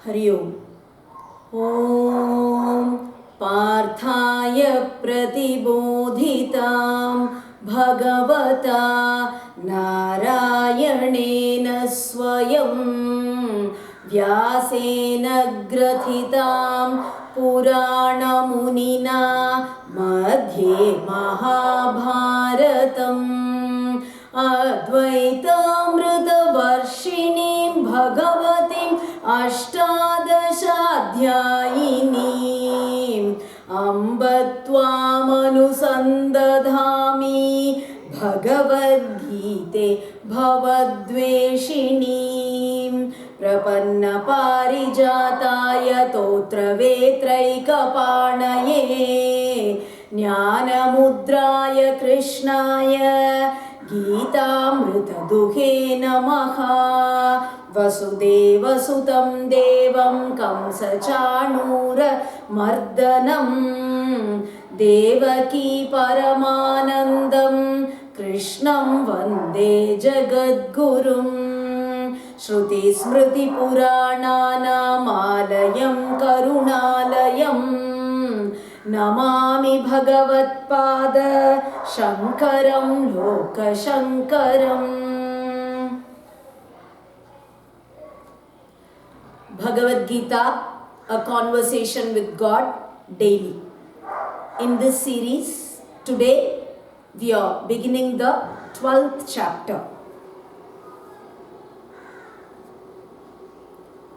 हरि ओम। ॐ पार्थाय प्रतिबोधितां भगवता नारायणेन स्वयं व्यासेन ग्रथितां पुराणमुनिना मध्ये महाभारतम् अद्वैतामृतवर्षिणीं भगवतीम् अष्टादशाध्यायिनीम् अम्ब त्वामनुसन्दधामि भगवद्गीते भवद्वेषिणीं प्रपन्नपारिजाताय तोत्रवेत्रैकपाणये ज्ञानमुद्राय कृष्णाय गीतामृतदुहे नमः। वसुदेवसुतं देवं कंसचाणूरमर्दनं देवकी परमानन्दं कृष्णं वन्दे जगद्गुरुं। श्रुतिस्मृतिपुराणानामालयं करुणालयं नमामि भगवत्पाद शङ्करं लोकशङ्करम्। Bhagavad Gita, a conversation with God daily. In this series, today we are beginning the 12th chapter.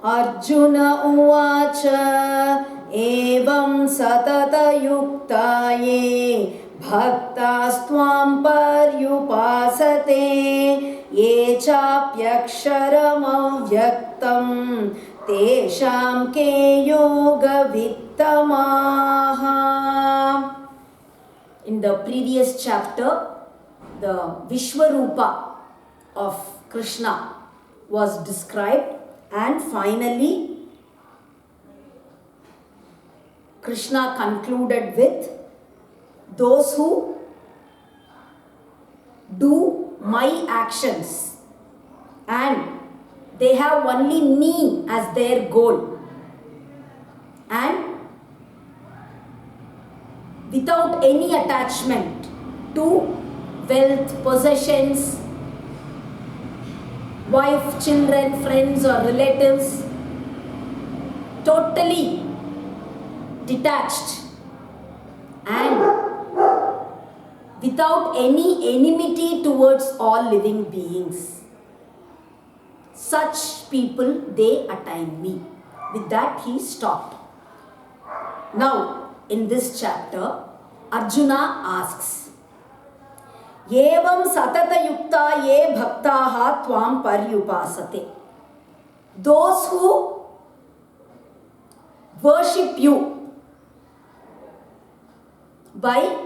Arjuna uvacha evam satatayuktaye bhaktastvam paryupasate ye chapyaksharamavvyaktam tesham ke yoga vittamaha. In the previous chapter, the Vishwarupa of Krishna was described, and finally Krishna concluded with those who do my actions and they have only me as their goal, and without any attachment to wealth, possessions, wife, children, friends or relatives, totally detached and without any enmity towards all living beings. Such people, they attain me. With that he stopped. Now in this chapter, Arjuna asks, Evam satata yukta ye bhaktaha tvam paryupasate. Those who worship you by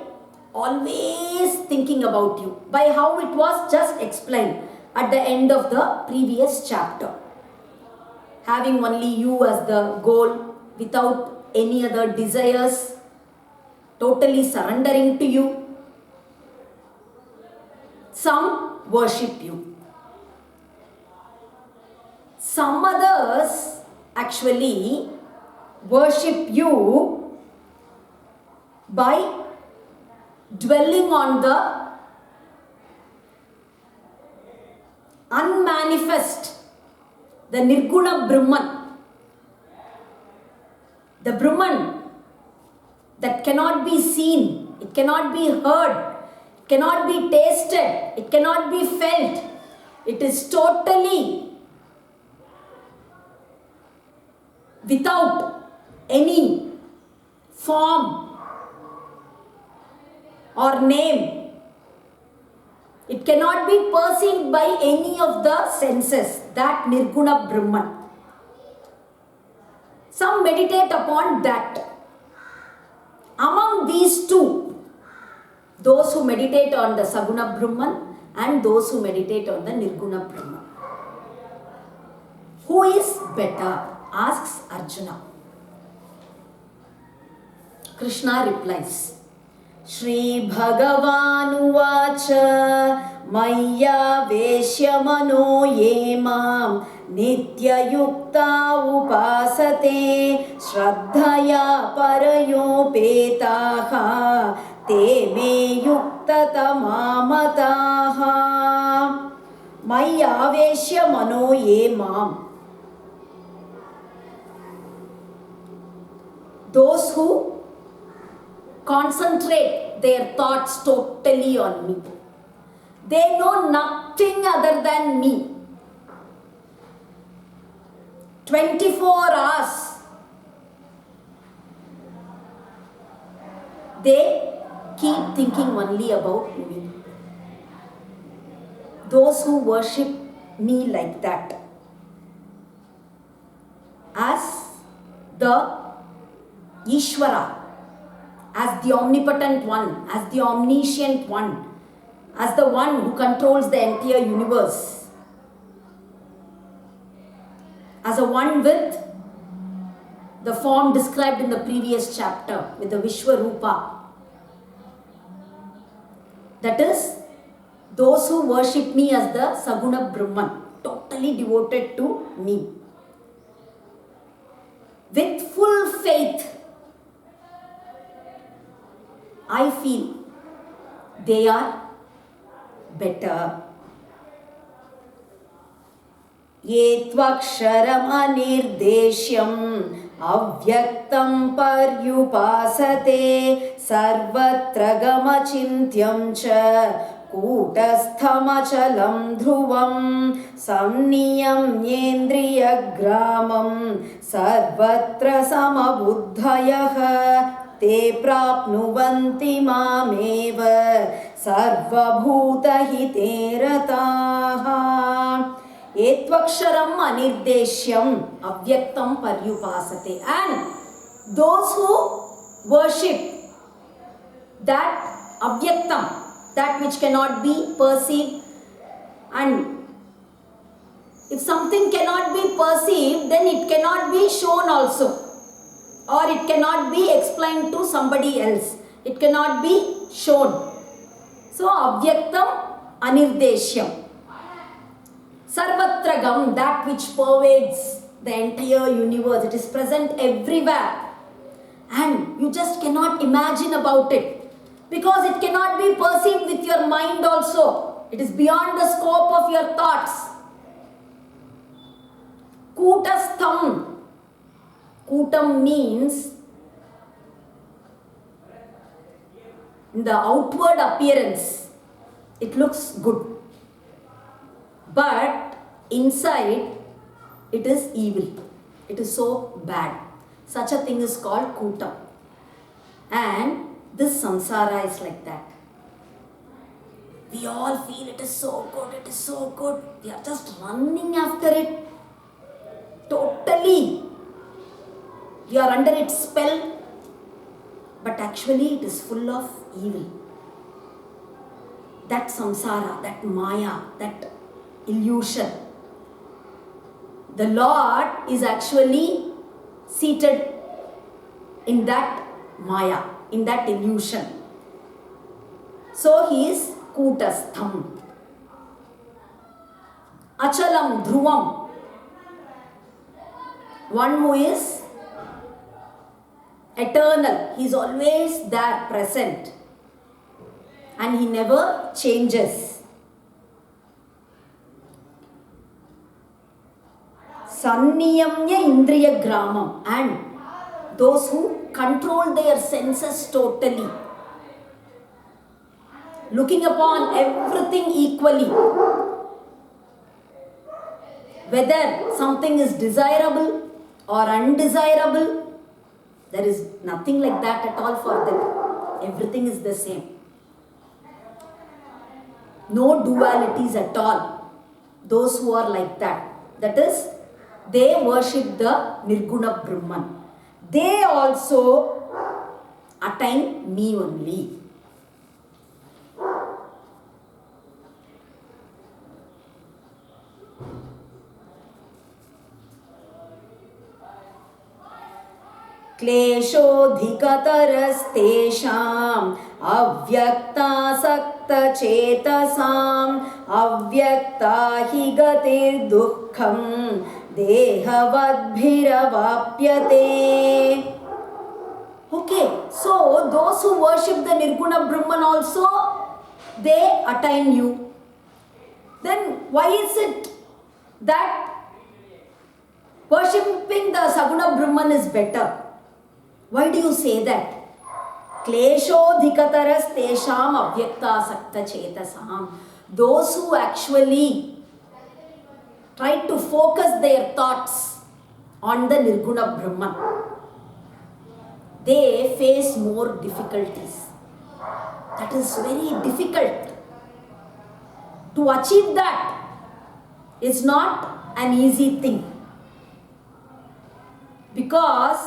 always thinking about you, by how it was just explained at the end of the previous chapter, having only you as the goal, without any other desires, totally surrendering to you. Some worship you. Some others actually worship you by dwelling on the unmanifest, the Nirguna Brahman, the Brahman that cannot be seen, it cannot be heard, it cannot be tasted, it cannot be felt. It is totally without any form or name. It cannot be perceived by any of the senses, that Nirguna Brahman. Some meditate upon that. Among these two, those who meditate on the Saguna Brahman and those who meditate on the Nirguna Brahman, who is better? Asks Arjuna. Krishna replies, Shri Bhagavan Maya Veshya Mano Ye Mam नित्ययुक्ता उपासते श्रद्धया परयोपेताः ते मे युक्ततमा मताः मयि आवेश्य मनो ये माम्. Those who concentrate their thoughts totally on me. They know nothing other than me. 24 hours they keep thinking only about me. Those who worship me like that, as the Ishvara, as the omnipotent one, as the omniscient one, as the one who controls the entire universe, as a one with the form described in the previous chapter, with the Vishwarupa. That is, those who worship me as the Saguna Brahman, totally devoted to me, with full faith, I feel they are better. ये त्वक्षरम् अनिर्देश्यम् अव्यक्तं पर्युपासते सर्वत्र गमचिन्त्यं च कूटस्थमचलं ध्रुवं संनियम्येन्द्रियग्रामं सर्वत्र समबुद्धयः ते प्राप्नुवन्ति मामेव सर्वभूतहिते रताः. Etvaksharam anirdeshyam avyaktam paryupasate. And those who worship that avyaktam, that which cannot be perceived, and if something cannot be perceived, then it cannot be shown also, or it cannot be explained to somebody else. It cannot be shown. So avyaktam anirdeshyam. Sarvatragam, that which pervades the entire universe. It is present everywhere. And you just cannot imagine about it. Because it cannot be perceived with your mind also. It is beyond the scope of your thoughts. Kutastham. Kutam means in the outward appearance, it looks good. But inside, it is evil. It is so bad. Such a thing is called Kutam. And this samsara is like that. We all feel it is so good, it is so good. We are just running after it. Totally. We are under its spell. But actually, it is full of evil. That samsara, that maya, that illusion. The Lord is actually seated in that maya, in that illusion. So he is Kutastham. Achalam Dhruvam. One who is eternal. He is always there, present. And he never changes. Sanniyamya indriya gramam, and those who control their senses totally, looking upon everything equally, whether something is desirable or undesirable, there is nothing like that at all for them. Everything is the same. No dualities at all. Those who are like that, that is, they worship the Nirguna Brahman. They also attain me only. क्लेशोऽधिकतरस्तेषाम् अव्यक्तासक्तचेतसाम् अव्यक्ता हि गतिर्दुःखं देहवद्भिरवाप्यते. Okay, so those who worship the Nirguna Brahman also, they attain you. Then why is it that worshipping the Saguna Brahman is better? Why do you say that? Kleshodhikataras tesham avyakta sakta chetasam. Those who actually try to focus their thoughts on the Nirguna Brahman, they face more difficulties. That is very difficult. To achieve that is not an easy thing. Because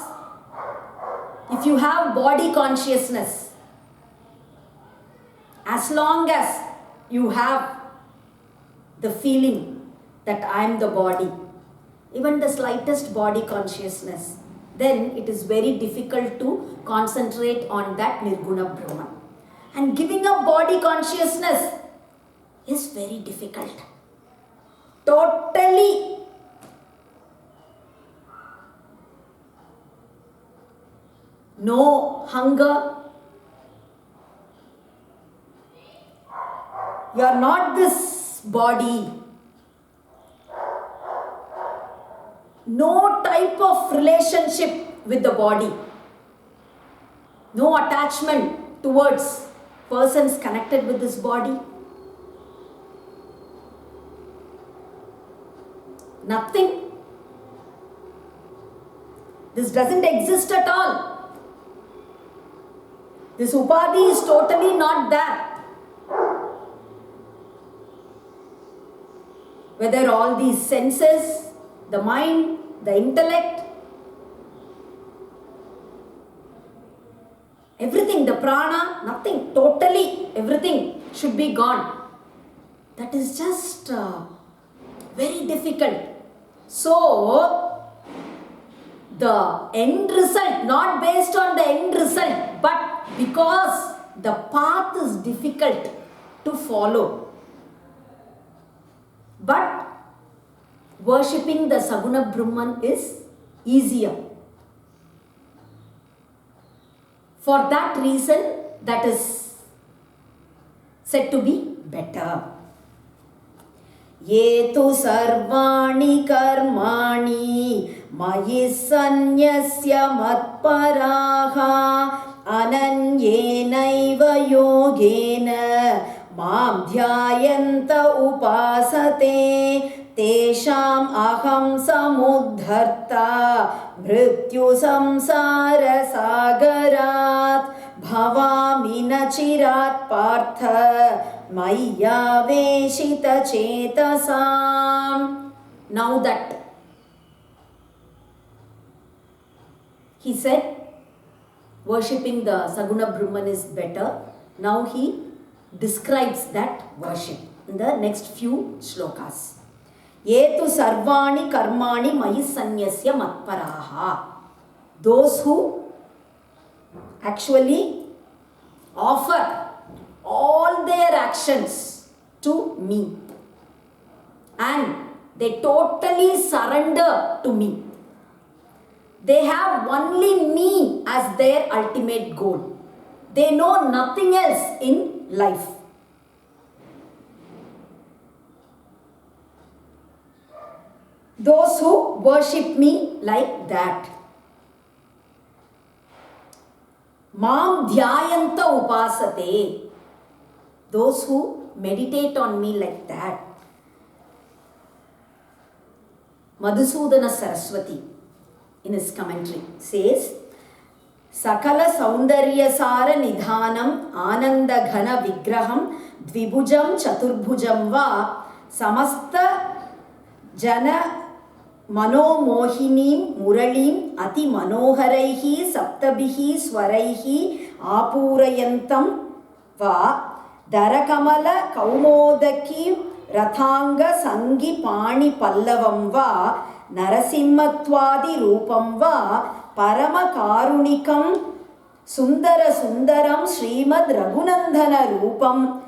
if you have body consciousness, as long as you have the feeling that I am the body, even the slightest body consciousness, then it is very difficult to concentrate on that Nirguna Brahman. And giving up body consciousness is very difficult. Totally. No hunger. You are not this body. No type of relationship with the body. No attachment towards persons connected with this body. Nothing. This doesn't exist at all. This upadhi is totally not there. Whether all these senses, the mind, the intellect, everything, the prana, nothing, totally everything should be gone. That is just very difficult. So, the end result, not based on the end result, but because the path is difficult to follow. But worshipping the Saguna Brahman is easier. For that reason, that is said to be better. Ye tu sarvani karmani mayi sanyasya matparaha ananyenaiva yogena mam dhyayanta upasate tesham aham samudharta mrityu samsara sagarat bhavami nachirat partha maya veshita chetasam. Now that he said worshipping the Saguna Brahman is better, now he describes that worship in the next few shlokas. Yetu sarvani karmani mayi sanyasya matparaha. Those who actually offer all their actions to me and they totally surrender to me. They have only me as their ultimate goal. They know nothing else in life. Those who worship me like that. Mam dhyayanta upasate. Those who meditate on me like that. Madhusudana Saraswati in his commentary says, Sakala Saundarya Sara Nidhanam Ananda Ghana Vigraham Dvibhujam Chaturbhujam Va Samasta Jana Mano Mohinim Muralim Ati Manoharaihi Saptabihi Swaraihi Apurayantam Va Darakamala Kaumodaki Rathanga Sangi Pani Pallavam Va Narasimhatvadi Rupam Va Paramakarunikam Sundara Sundaram Srimad Raghunandana Rupam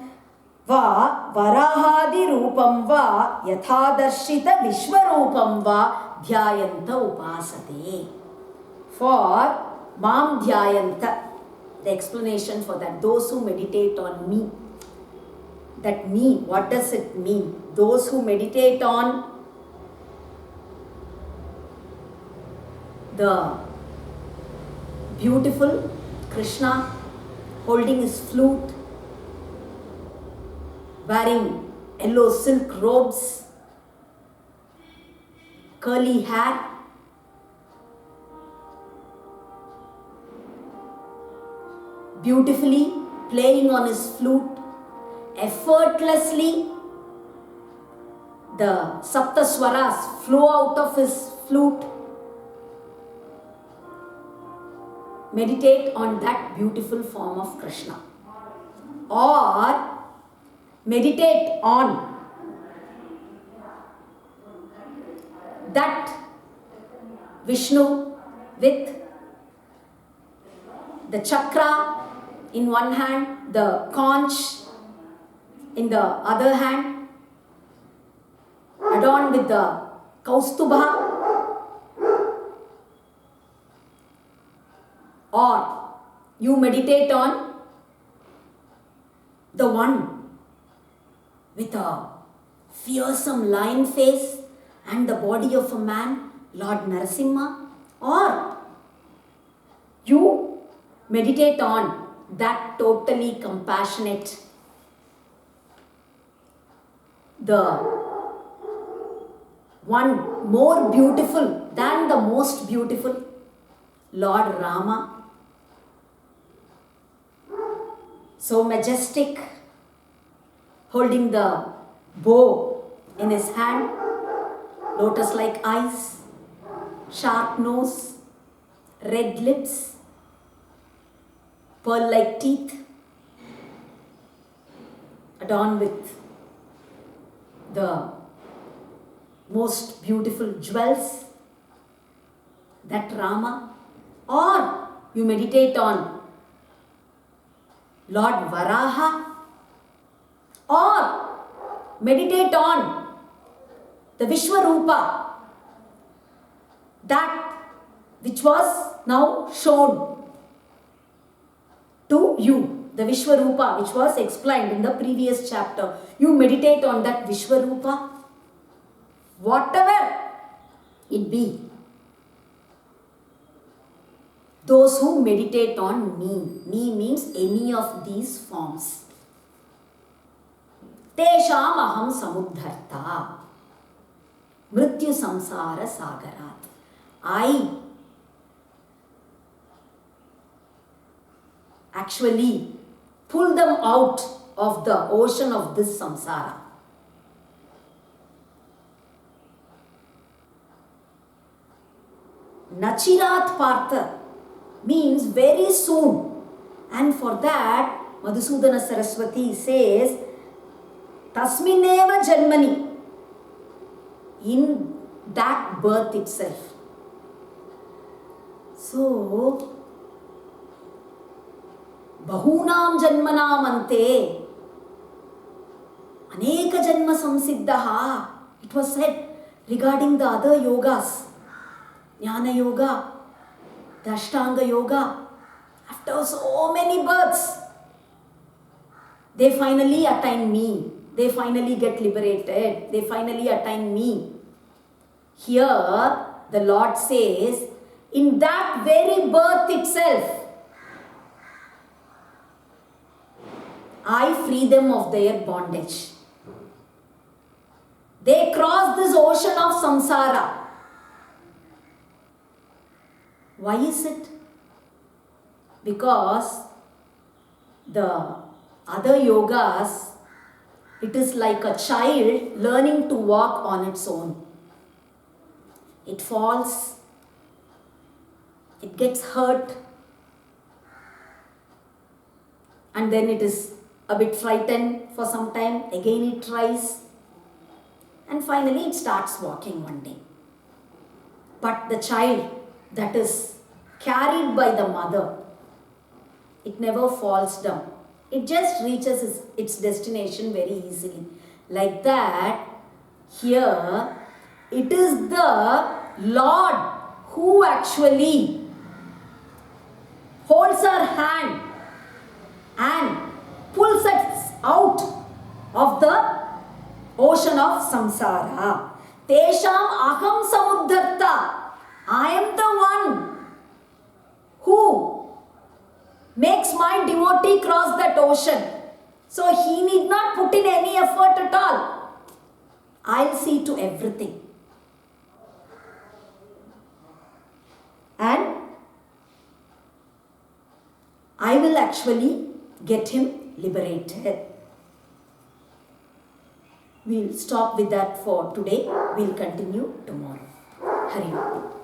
Va Varahadi Rupam Va Yathadarshita Vishwarupam Va Dhyayanta Upasate. For Mam Dhyayanta, the explanation for that, those who meditate on me. That me, what does it mean? Those who meditate on the beautiful Krishna holding his flute, wearing yellow silk robes, curly hair, beautifully playing on his flute, effortlessly the Saptaswaras flow out of his flute. Meditate on that beautiful form of Krishna. Or meditate on that Vishnu with the chakra in one hand, the conch in the other hand, adorned with the Kaustubha. Or you meditate on the one with a fearsome lion face and the body of a man, Lord Narasimha. Or you meditate on that totally compassionate, the one more beautiful than the most beautiful, Lord Rama. So majestic, holding the bow in his hand, lotus-like eyes, sharp nose, red lips, pearl-like teeth, adorned with the most beautiful jewels, that Rama. Or you meditate on Lord Varaha, or meditate on the Vishwarupa, that which was now shown to you, the Vishwarupa which was explained in the previous chapter. You meditate on that Vishwarupa, whatever it be. Those who meditate on me means any of these forms. Tesham aham samudharta, mrityu samsara sagarat. I actually pull them out of the ocean of this samsara. Nachirat partha means very soon, and for that Madhusudana Saraswati says Tasmineva Janmani, in that birth itself. So Bahunam Janmanam Ante Aneka Janma Samsiddhaha, it was said regarding the other yogas, Jnana Yoga, the Ashtanga Yoga. After so many births, they finally attain me. They finally get liberated. They finally attain me. Here, the Lord says, in that very birth itself, I free them of their bondage. They cross this ocean of samsara. Why is it? Because the other yogas, it is like a child learning to walk on its own. It falls, it gets hurt, and then it is a bit frightened for some time. Again it tries, and finally it starts walking one day. But the child that is carried by the mother. It never falls down. It just reaches its destination very easily. Like that, here it is the Lord who actually holds our hand and pulls us out of the ocean of samsara. Tesham aham samuddarta. I am the one who makes my devotee cross that ocean. So he need not put in any effort at all. I'll see to everything. And I will actually get him liberated. We'll stop with that for today. We'll continue tomorrow. Hari Om.